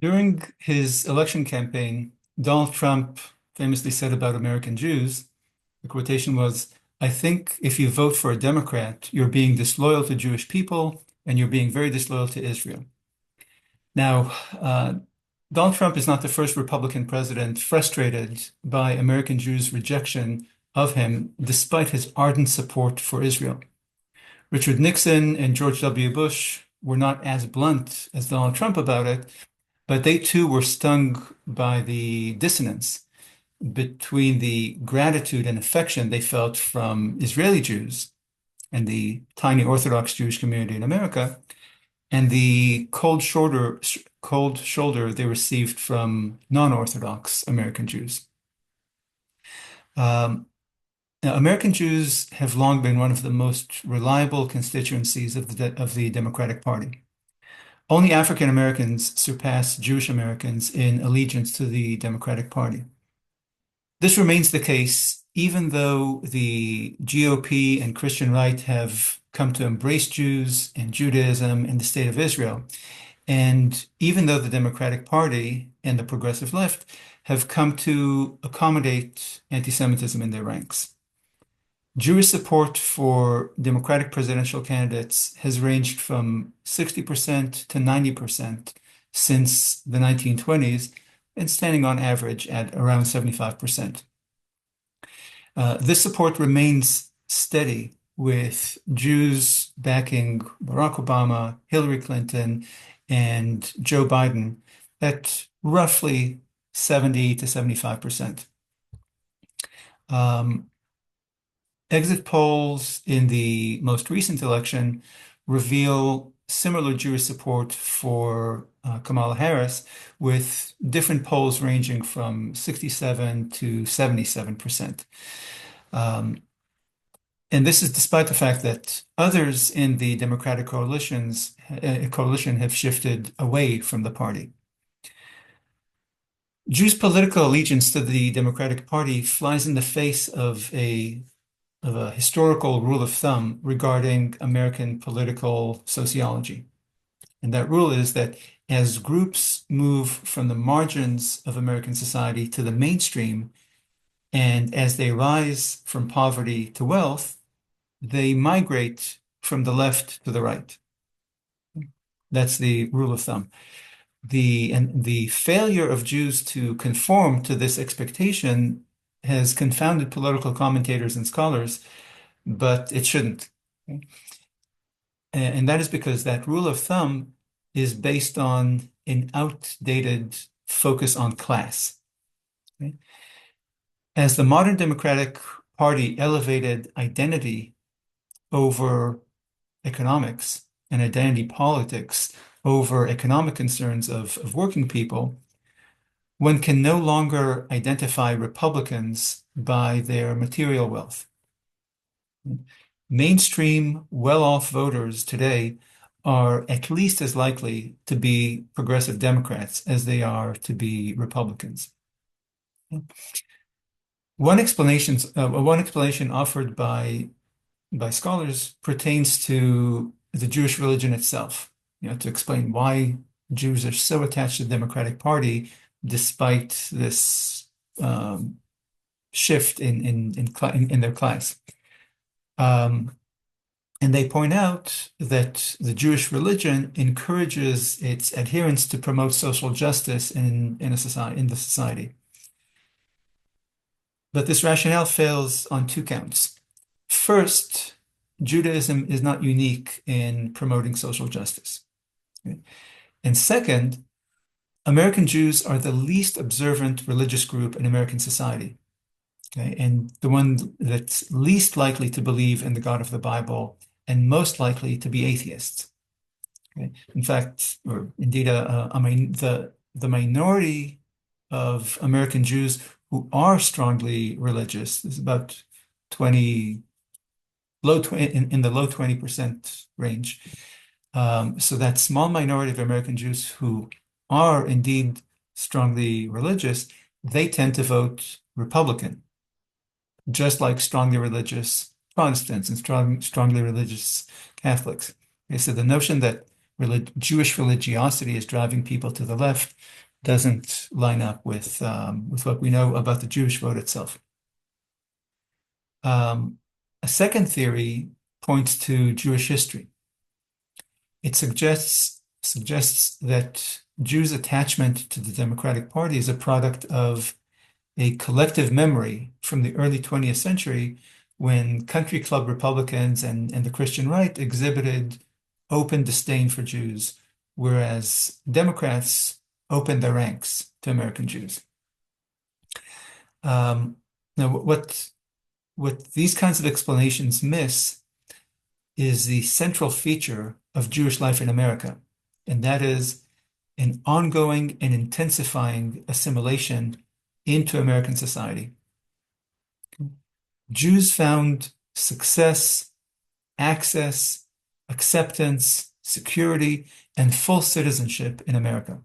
During his election campaign, Donald Trump famously said about American Jews, the quotation was, "I think if you vote for a Democrat, you're being disloyal to Jewish people and you're being very disloyal to Israel." Now, Donald Trump is not the first Republican president frustrated by American Jews' rejection of him, despite his ardent support for Israel. Richard Nixon and George W. Bush were not as blunt as Donald Trump about it, but they too were stung by the dissonance between the gratitude and affection they felt from Israeli Jews and the tiny Orthodox Jewish community in America, and the cold shoulder they received from non-Orthodox American Jews. Um, Now, American Jews have long been one of the most reliable constituencies of the Democratic Party. Only African Americans surpass Jewish Americans in allegiance to the Democratic Party. This remains the case even though the GOP and Christian right have come to embrace Jews and Judaism and the State of Israel, and even though the Democratic Party and the progressive left have come to accommodate anti-Semitism in their ranks. Jewish support for Democratic presidential candidates has ranged from 60% to 90% since the 1920s, and standing on average at around 75%. This support remains steady, with Jews backing Barack Obama, Hillary Clinton, and Joe Biden at roughly 70 to 75%. Exit polls in the most recent election reveal similar Jewish support for Kamala Harris, with different polls ranging from 67 to 77%. And this is despite the fact that others in the Democratic coalition have shifted away from the party. Jews' political allegiance to the Democratic Party flies in the face of a historical rule of thumb regarding American political sociology. And that rule is that as groups move from the margins of American society to the mainstream, and as they rise from poverty to wealth, they migrate from the left to the right. That's the rule of thumb. The failure of Jews to conform to this expectation has confounded political commentators and scholars, but it shouldn't. And that is because that rule of thumb is based on an outdated focus on class. As the modern Democratic Party elevated identity over economics and identity politics over economic concerns of working people, one can no longer identify Republicans by their material wealth. Mainstream, well-off voters today are at least as likely to be progressive Democrats as they are to be Republicans. One explanation offered by scholars pertains to the Jewish religion itself, to explain why Jews are so attached to the Democratic Party despite this shift in their class. And they point out that the Jewish religion encourages its adherents to promote social justice in the society. But this rationale fails on two counts. First, Judaism is not unique in promoting social justice. And second, American Jews are the least observant religious group in American society, and the one that's least likely to believe in the God of the Bible and most likely to be atheists. In fact, or indeed, the minority of American Jews who are strongly religious is about in the low 20% range. So that small minority of American Jews who are indeed strongly religious, they tend to vote Republican, just like strongly religious Protestants and strongly religious Catholics. Okay, so the notion that Jewish religiosity is driving people to the left doesn't line up with what we know about the Jewish vote itself. A second theory points to Jewish history. It suggests that Jews' attachment to the Democratic Party is a product of a collective memory from the early 20th century when country club Republicans and the Christian right exhibited open disdain for Jews, whereas Democrats opened their ranks to American Jews. Now, what these kinds of explanations miss is the central feature of Jewish life in America, and that is an ongoing and intensifying assimilation into American society. Jews found success, access, acceptance, security, and full citizenship in America.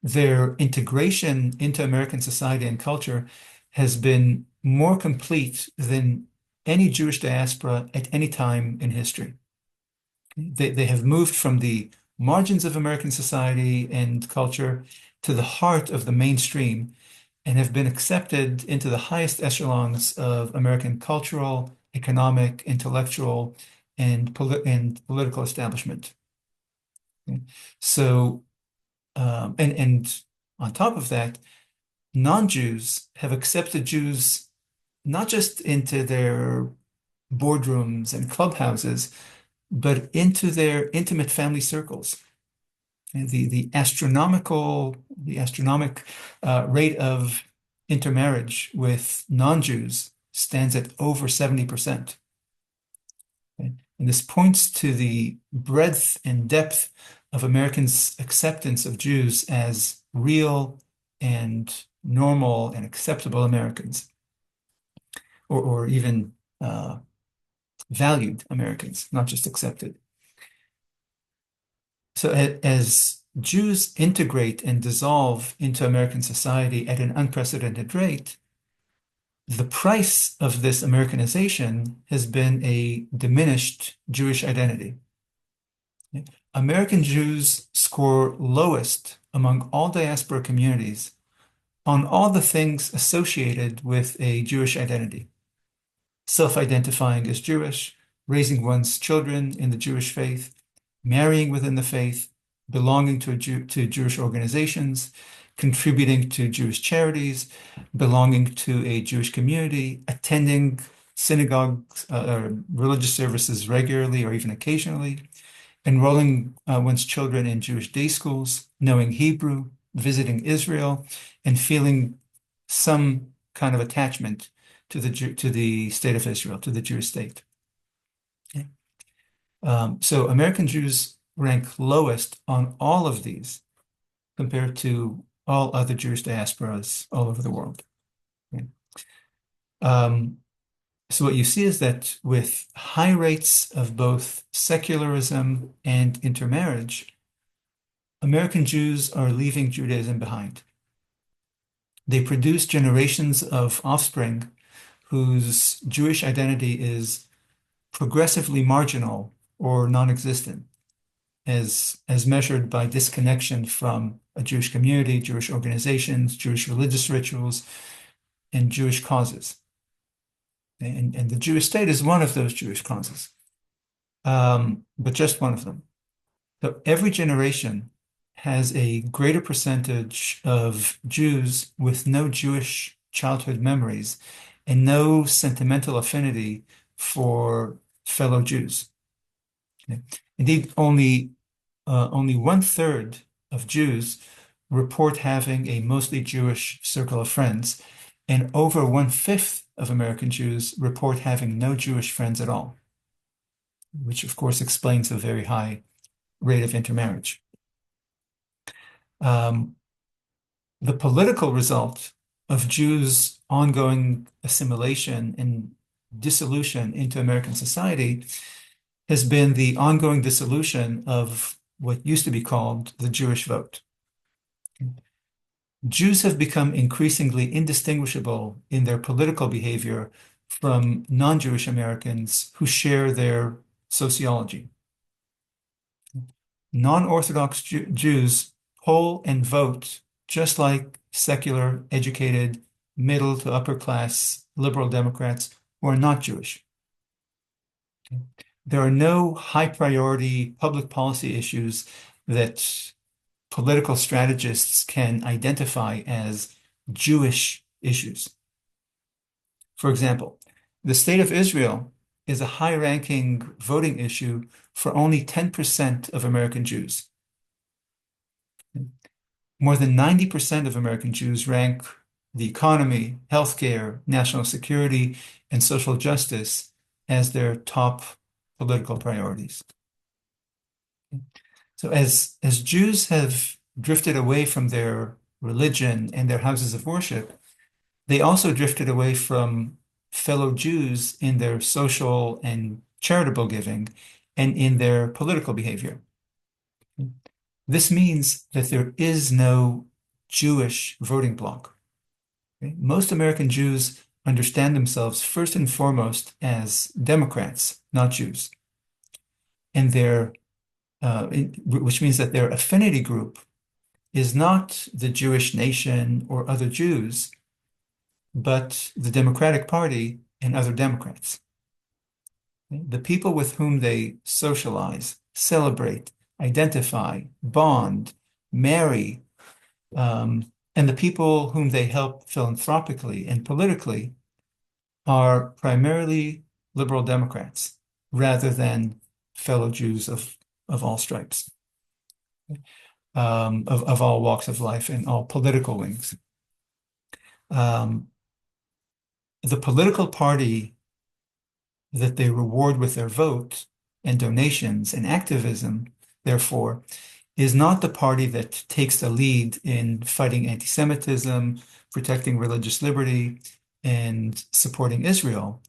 Their integration into American society and culture has been more complete than any Jewish diaspora at any time in history. They have moved from the margins of American society and culture to the heart of the mainstream and have been accepted into the highest echelons of American cultural, economic, intellectual, and political establishment. So, and on top of that, non-Jews have accepted Jews not just into their boardrooms and clubhouses, but into their intimate family circles. And the astronomic rate of intermarriage with non-Jews stands at over 70%. Okay? And this points to the breadth and depth of Americans' acceptance of Jews as real and normal and acceptable Americans, or even valued Americans, not just accepted. So as Jews integrate and dissolve into American society at an unprecedented rate, the price of this Americanization has been a diminished Jewish identity. American Jews score lowest among all diaspora communities on all the things associated with a Jewish identity. Self-identifying as Jewish, raising one's children in the Jewish faith, marrying within the faith, belonging to Jewish organizations, contributing to Jewish charities, belonging to a Jewish community, attending synagogues or religious services regularly or even occasionally, enrolling one's children in Jewish day schools, knowing Hebrew, visiting Israel, and feeling some kind of attachment to the state of Israel, to the Jewish state. Okay. So American Jews rank lowest on all of these compared to all other Jewish diasporas all over the world. Okay. So what you see is that with high rates of both secularism and intermarriage, American Jews are leaving Judaism behind. They produce generations of offspring whose Jewish identity is progressively marginal or non-existent, as measured by disconnection from a Jewish community, Jewish organizations, Jewish religious rituals, and Jewish causes. And the Jewish state is one of those Jewish causes, but just one of them. So every generation has a greater percentage of Jews with no Jewish childhood memories and no sentimental affinity for fellow Jews. Okay. Indeed, only 1/3 of Jews report having a mostly Jewish circle of friends, and over 1/5 of American Jews report having no Jewish friends at all, which of course explains the very high rate of intermarriage. The political result of Jews' ongoing assimilation and dissolution into American society has been the ongoing dissolution of what used to be called the Jewish vote. Jews have become increasingly indistinguishable in their political behavior from non-Jewish Americans who share their sociology. Non-Orthodox Jews poll and vote just like secular, educated, middle to upper class liberal Democrats who are not Jewish. There are no high priority public policy issues that political strategists can identify as Jewish issues. For example, the state of Israel is a high-ranking voting issue for only 10% of American Jews. More than 90% of American Jews rank the economy, healthcare, national security, and social justice as their top political priorities. So as Jews have drifted away from their religion and their houses of worship, they also drifted away from fellow Jews in their social and charitable giving and in their political behavior. This means that there is no Jewish voting bloc. Okay? Most American Jews understand themselves first and foremost as Democrats, not Jews. And which means that their affinity group is not the Jewish nation or other Jews, but the Democratic Party and other Democrats. The people with whom they socialize, celebrate, identify, bond, marry, and the people whom they help philanthropically and politically are primarily liberal Democrats rather than fellow Jews of all stripes, of all walks of life and all political wings. The political party that they reward with their vote and donations and activism, therefore, is not the party that takes the lead in fighting anti-Semitism, protecting religious liberty, and supporting Israel,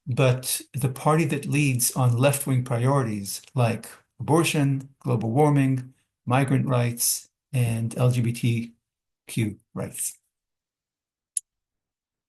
but the party that leads on left-wing priorities like abortion, global warming, migrant rights, and LGBTQ rights.